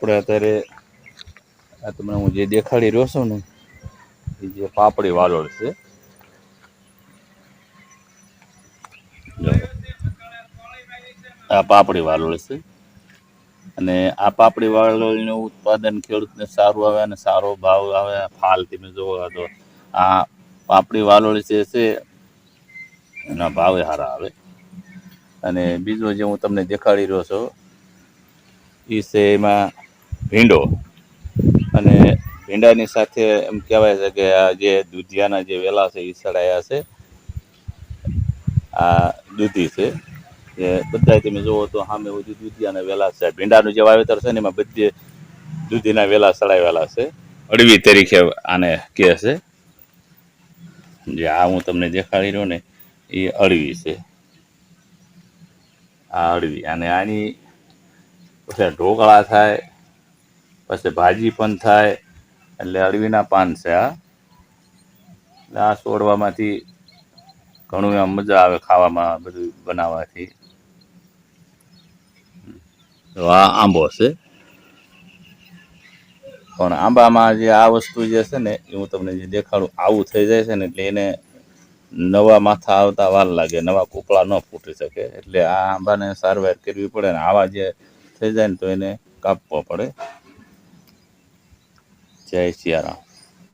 આપણે અત્યારે આ તમને હું જે દેખાડી રહ્યો છું ને એ જે પાપડી વાલોળ છે. આ પાપડી વાલોળ છે અને આ પાપડી વાલોળનું ઉત્પાદન ખેડૂતને સારું આવે અને સારો ભાવ આવે. ફાલ તમે જોવો તો આ પાપડી વાલોળ જે છે એના ભાવે સારા આવે. અને બીજો જે હું તમને દેખાડી રહ્યો છું એ છે એમાં ભીંડો. અને ભીંડાની સાથે એમ કહેવાય છે કે આ જે દૂધિયાના જે વેલા છે એ સડાયા છે. આ દૂધી છે એ બધા તમે જોવો તો સામે બધી દૂધિયાના વેલા છે. ભીંડાનું જે વાવેતર છે ને એમાં બધી દૂધીના વેલા સડાવેલા છે. અળવી તરીકે આને કહે છે. જે આ હું તમને દેખાડી રહ્યો ને એ અળવી છે. આ અળવી અને આની પછી ઢોકળા થાય, પછી ભાજી પણ થાય. એટલે અળવીના પાન છે આ છોડવામાંથી ઘણું એમ મજા આવે ખાવામાં, બધું બનાવવાથી. તો આ આંબો છે. પણ આંબામાં જે આ વસ્તુ જે છે ને એ હું તમને જે દેખાડું આવું થઈ જાય છે ને એટલે એને નવા માથા આવતા વાર લાગે, નવા કૂપળા ન ફૂટી શકે. એટલે આ આંબાને સારવાર કરવી પડે ને આવા જે થઈ જાય ને તો એને કાપવો પડે. જય સિયારામ.